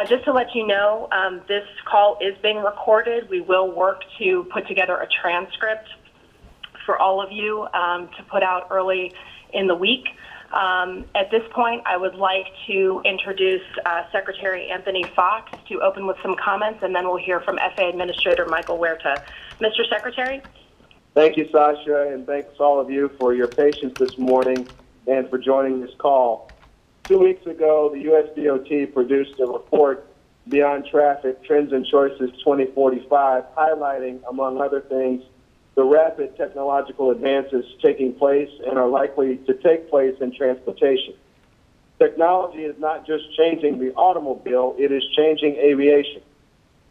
just to let you know, this call is being recorded. We will work to put together a transcript for all of you to put out early in the week. At this point, I would like to introduce Secretary Anthony Foxx to open with some comments, and then we'll hear from FAA Administrator Michael Huerta. Mr. Secretary? Thank you, Sasha, and thanks all of you for your patience this morning and for joining this call. 2 weeks ago, the U.S. DOT produced a report, Beyond Traffic, Trends and Choices 2045, highlighting, among other things, the rapid technological advances taking place and are likely to take place in transportation. Technology is not just changing the automobile, it is changing aviation.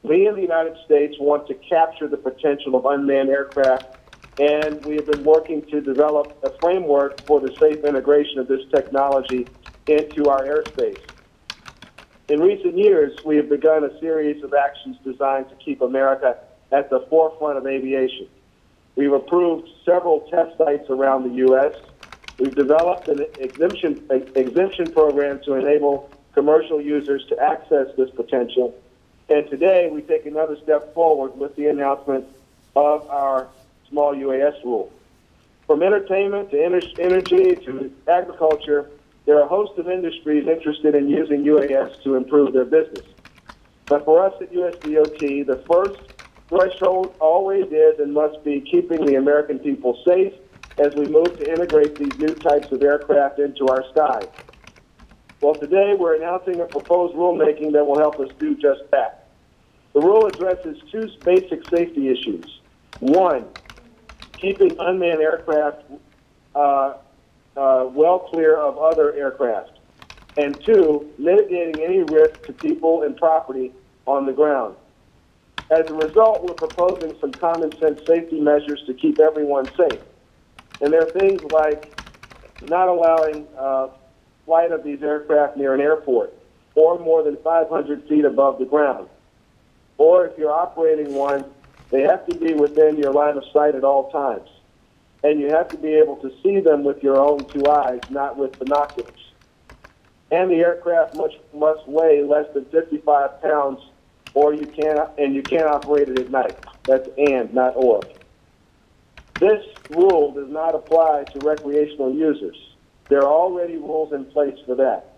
We in the United States want to capture the potential of unmanned aircraft, and we have been working to develop a framework for the safe integration of this technology into our airspace. In recent years, we have begun a series of actions designed to keep America at the forefront of aviation. We've approved several test sites around the U.S. We've developed an exemption program to enable commercial users to access this potential. And today, we take another step forward with the announcement of our small UAS rule. From entertainment to energy to agriculture, there are a host of industries interested in using UAS to improve their business. But for us at USDOT, the first threshold always is and must be keeping the American people safe as we move to integrate these new types of aircraft into our skies. Well, today we're announcing a proposed rulemaking that will help us do just that. The rule addresses two basic safety issues. One, keeping unmanned aircraft well clear of other aircraft. And two, mitigating any risk to people and property on the ground. As a result, we're proposing some common sense safety measures to keep everyone safe. And there are things like not allowing flight of these aircraft near an airport or more than 500 feet above the ground. Or if you're operating one, they have to be within your line of sight at all times. And you have to be able to see them with your own two eyes, not with binoculars. And the aircraft must weigh less than 55 pounds, or you can't operate it at night. That's and, not or. This rule does not apply to recreational users. There are already rules in place for that.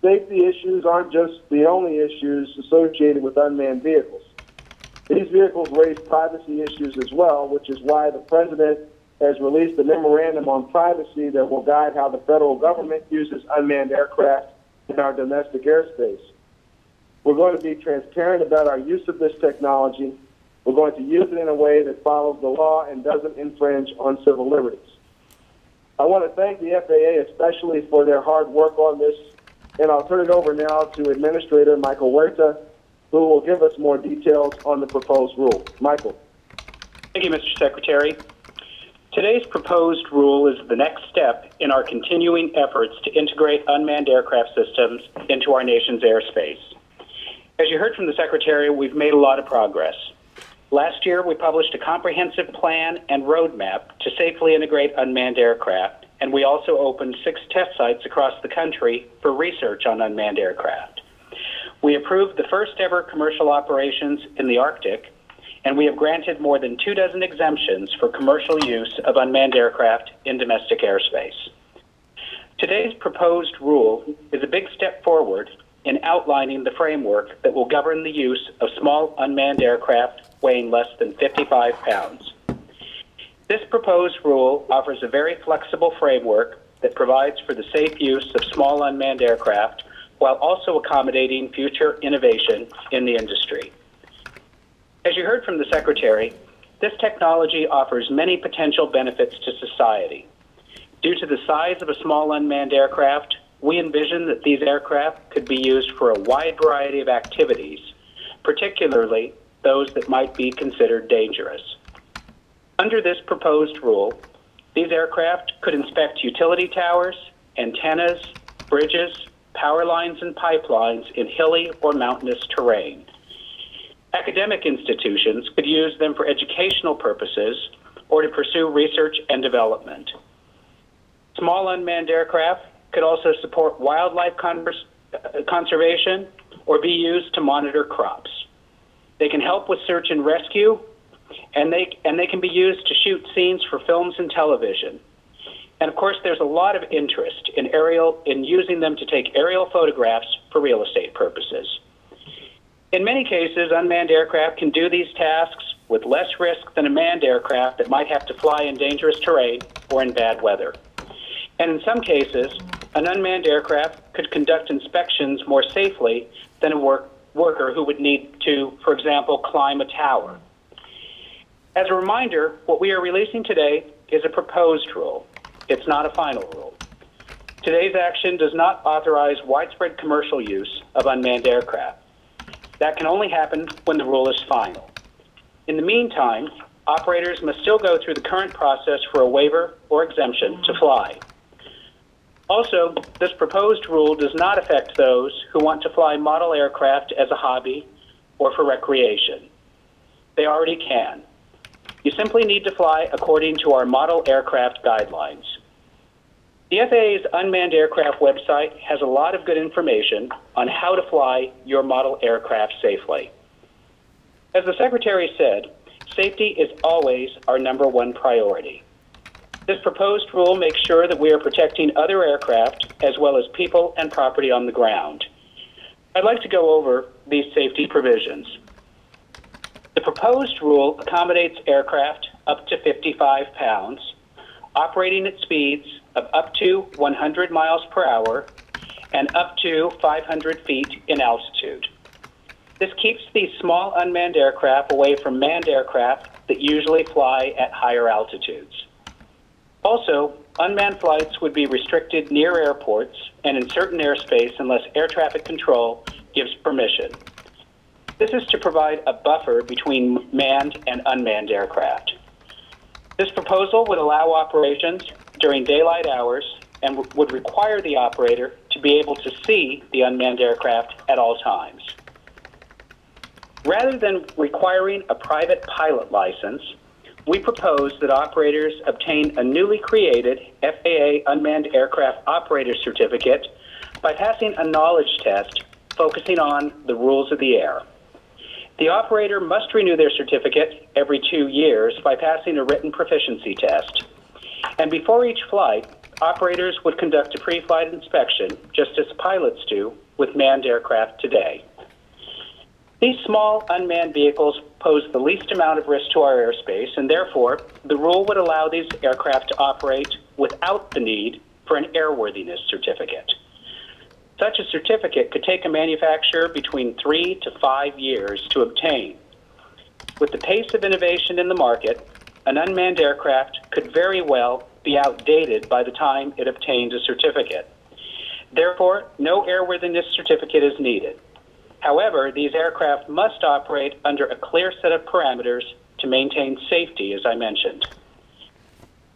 Safety issues aren't just the only issues associated with unmanned vehicles. These vehicles raise privacy issues as well, which is why the President has released a memorandum on privacy that will guide how the federal government uses unmanned aircraft in our domestic airspace. We're going to be transparent about our use of this technology. We're going to use it in a way that follows the law and doesn't infringe on civil liberties. I want to thank the FAA especially for their hard work on this, and I'll turn it over now to Administrator Michael Huerta, who will give us more details on the proposed rule. Michael. Thank you, Mr. Secretary. Today's proposed rule is the next step in our continuing efforts to integrate unmanned aircraft systems into our nation's airspace. As you heard from the Secretary, we've made a lot of progress. Last year, we published a comprehensive plan and roadmap to safely integrate unmanned aircraft, and we also opened 6 test sites across the country for research on unmanned aircraft. We approved the first ever commercial operations in the Arctic, and we have granted more than 24 exemptions for commercial use of unmanned aircraft in domestic airspace. Today's proposed rule is a big step forward in outlining the framework that will govern the use of small unmanned aircraft weighing less than 55 pounds. This proposed rule offers a very flexible framework that provides for the safe use of small unmanned aircraft while also accommodating future innovation in the industry. As you heard from the Secretary, this technology offers many potential benefits to society. Due to the size of a small unmanned aircraft, we envision that these aircraft could be used for a wide variety of activities, particularly those that might be considered dangerous. Under this proposed rule, these aircraft could inspect utility towers, antennas, bridges, power lines, and pipelines in hilly or mountainous terrain. Academic institutions could use them for educational purposes or to pursue research and development. Small unmanned aircraft could also support wildlife conservation or be used to monitor crops. They can help with search and rescue, and they can be used to shoot scenes for films and television. And of course, there's a lot of interest in using them to take aerial photographs for real estate purposes. In many cases, unmanned aircraft can do these tasks with less risk than a manned aircraft that might have to fly in dangerous terrain or in bad weather. And in some cases, an unmanned aircraft could conduct inspections more safely than a worker who would need to, for example, climb a tower. As a reminder, what we are releasing today is a proposed rule. It's not a final rule. Today's action does not authorize widespread commercial use of unmanned aircraft. That can only happen when the rule is final. In the meantime, operators must still go through the current process for a waiver or exemption to fly. Also, this proposed rule does not affect those who want to fly model aircraft as a hobby or for recreation. They already can. You simply need to fly according to our model aircraft guidelines. The FAA's unmanned aircraft website has a lot of good information on how to fly your model aircraft safely. As the Secretary said, safety is always our #1 priority. This proposed rule makes sure that we are protecting other aircraft as well as people and property on the ground. I'd like to go over these safety provisions. The proposed rule accommodates aircraft up to 55 pounds, operating at speeds of up to 100 miles per hour and up to 500 feet in altitude. This keeps these small unmanned aircraft away from manned aircraft that usually fly at higher altitudes. Also, unmanned flights would be restricted near airports and in certain airspace unless air traffic control gives permission. This is to provide a buffer between manned and unmanned aircraft. This proposal would allow operations during daylight hours and would require the operator to be able to see the unmanned aircraft at all times. Rather than requiring a private pilot license, we propose that operators obtain a newly created FAA Unmanned Aircraft Operator Certificate by passing a knowledge test focusing on the rules of the air. The operator must renew their certificate every 2 years by passing a written proficiency test. And before each flight, operators would conduct a pre-flight inspection, just as pilots do with manned aircraft today. These small unmanned vehicles pose the least amount of risk to our airspace, and therefore, the rule would allow these aircraft to operate without the need for an airworthiness certificate. Such a certificate could take a manufacturer between 3 to 5 years to obtain. With the pace of innovation in the market, an unmanned aircraft could very well be outdated by the time it obtains a certificate. Therefore, no airworthiness certificate is needed. However, these aircraft must operate under a clear set of parameters to maintain safety, as I mentioned.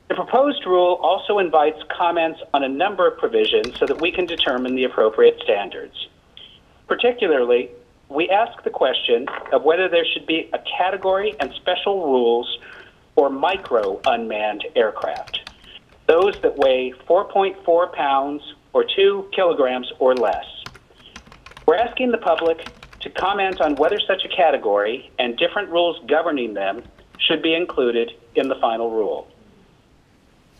The proposed rule also invites comments on a number of provisions so that we can determine the appropriate standards. Particularly, we ask the question of whether there should be a category and special rules for micro unmanned aircraft, those that weigh 4.4 pounds or 2 kilograms or less. We're asking the public to comment on whether such a category and different rules governing them should be included in the final rule.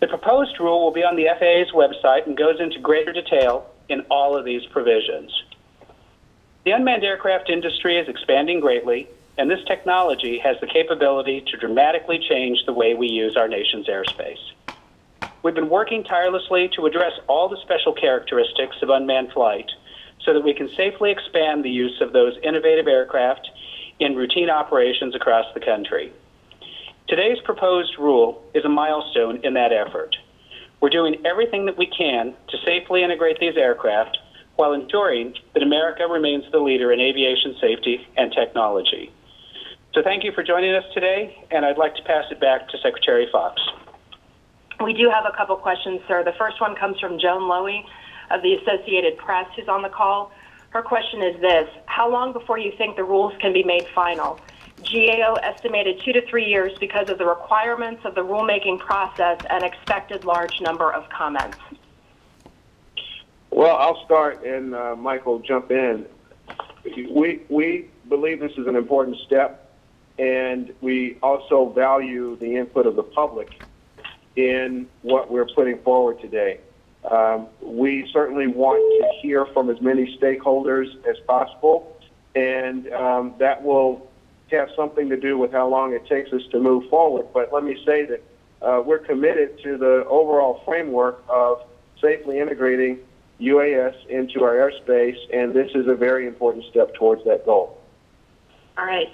The proposed rule will be on the FAA's website and goes into greater detail in all of these provisions. The unmanned aircraft industry is expanding greatly, and this technology has the capability to dramatically change the way we use our nation's airspace. We've been working tirelessly to address all the special characteristics of unmanned flight so that we can safely expand the use of those innovative aircraft in routine operations across the country. Today's proposed rule is a milestone in that effort. We're doing everything that we can to safely integrate these aircraft while ensuring that America remains the leader in aviation safety and technology. So thank you for joining us today, and I'd like to pass it back to Secretary Foxx. We do have a couple questions, sir. The first one comes from Joan Lowy of the Associated Press, who's on the call. Her question is this: how long before you think the rules can be made final? GAO estimated 2 to 3 years because of the requirements of the rulemaking process and expected large number of comments. Well, I'll start and Michael jump in. We believe this is an important step, and we also value the input of the public in what we're putting forward today. We certainly want to hear from as many stakeholders as possible, and that will have something to do with how long it takes us to move forward. But let me say that we're committed to the overall framework of safely integrating UAS into our airspace, and this is a very important step towards that goal. All right.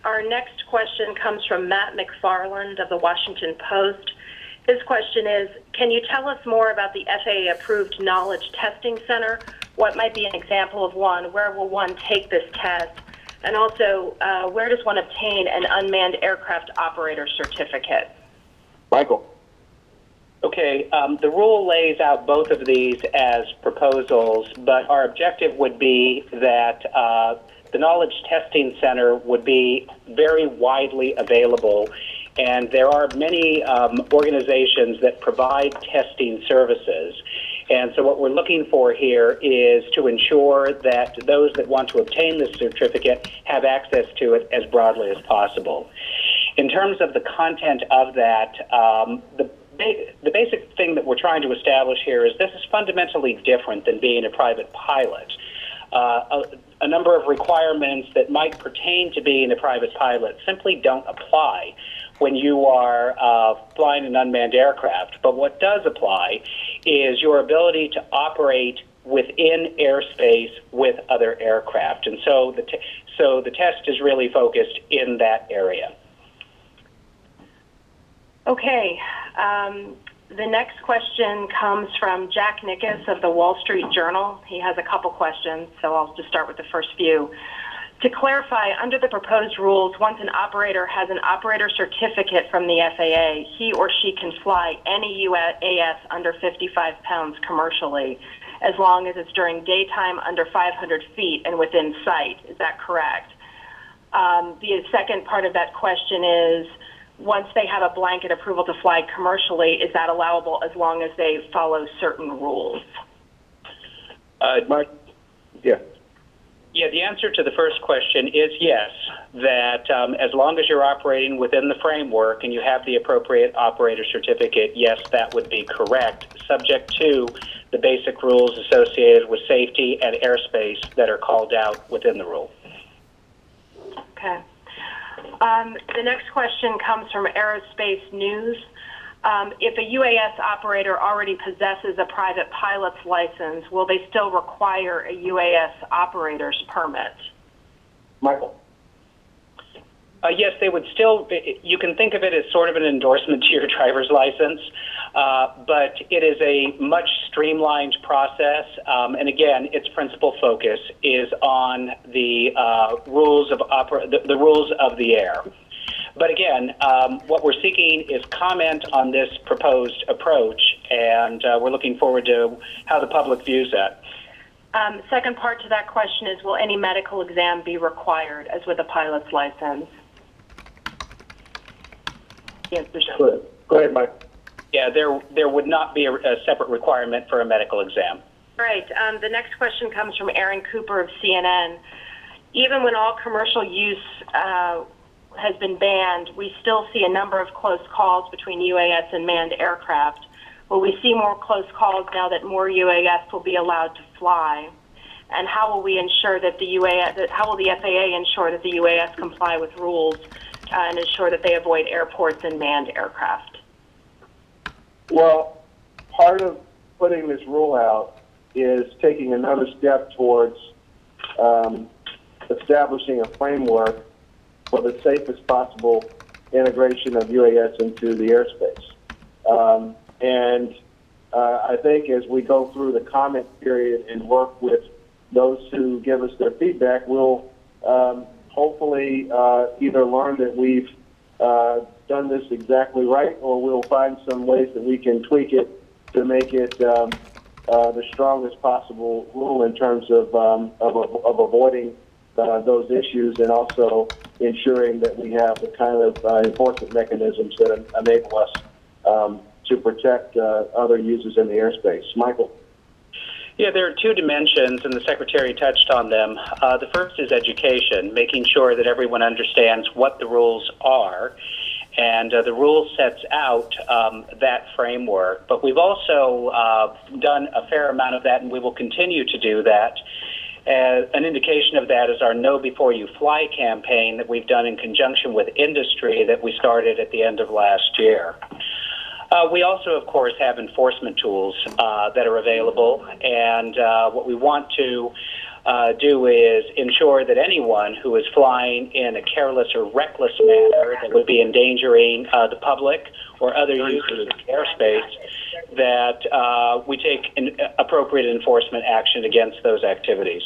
Our next question comes from Matt McFarland of the Washington Post. His question is, can you tell us more about the FAA-approved Knowledge Testing Center? What might be an example of one? Where will one take this test? And also, where does one obtain an unmanned aircraft operator certificate? Michael. Okay, the rule lays out both of these as proposals, but our objective would be that the Knowledge Testing Center would be very widely available, and there are many organizations that provide testing services. And so what we're looking for here is to ensure that those that want to obtain this certificate have access to it as broadly as possible. In terms of the content of that, the basic thing that we're trying to establish here is this is fundamentally different than being a private pilot. A number of requirements that might pertain to being a private pilot simply don't apply when you are flying an unmanned aircraft. But what does apply is your ability to operate within airspace with other aircraft. And so the test is really focused in that area. Okay. The next question comes from Jack Nickus of the Wall Street Journal. He has a couple questions, so I'll just start with the first few. To clarify, under the proposed rules, once an operator has an operator certificate from the FAA, he or she can fly any UAS under 55 pounds commercially, as long as it's during daytime under 500 feet and within sight. Is that correct? The second part of that question is, once they have a blanket approval to fly commercially, is that allowable as long as they follow certain rules? Mike? Yeah. Yeah, the answer to the first question is yes, that as long as you're operating within the framework and you have the appropriate operator certificate, yes, that would be correct, subject to the basic rules associated with safety and airspace that are called out within the rule. Okay. The next question comes from Aerospace News. If a UAS operator already possesses a private pilot's license, will they still require a UAS operator's permit? Michael. Yes, they would still. You can think of it as sort of an endorsement to your driver's license, but it is a much streamlined process. And again, its principal focus is on the rules of the rules of the air. But again, what we're seeking is comment on this proposed approach, and we're looking forward to how the public views that. The second part to that question is, will any medical exam be required, as with a pilot's license? Yes, Go ahead, Mike. Yeah, there would not be a separate requirement for a medical exam. Right. The next question comes from Aaron Cooper of CNN. Even when all commercial use has been banned, we still see a number of close calls between UAS and manned aircraft. Will we see more close calls now that more UAS will be allowed to fly? And how will we ensure that how will the FAA ensure that the UAS comply with rules and ensure that they avoid airports and manned aircraft? Well, part of putting this rule out is taking another step towards establishing a framework for the safest possible integration of UAS into the airspace. I think as we go through the comment period and work with those who give us their feedback, we'll hopefully either learn that we've done this exactly right, or we'll find some ways that we can tweak it to make it the strongest possible rule in terms of avoiding those issues, and also ensuring that we have the kind of enforcement mechanisms that enable us to protect other users in the airspace. Michael? Yeah, there are two dimensions, and the Secretary touched on them. The first is education, making sure that everyone understands what the rules are. And the rule sets out that framework. But we've also done a fair amount of that, and we will continue to do that. An indication of that is our Know Before You Fly campaign that we've done in conjunction with industry that we started at the end of last year. We also, of course, have enforcement tools that are available, and what we want to do is ensure that anyone who is flying in a careless or reckless manner that would be endangering the public or other users of the airspace, that we take appropriate enforcement action against those activities.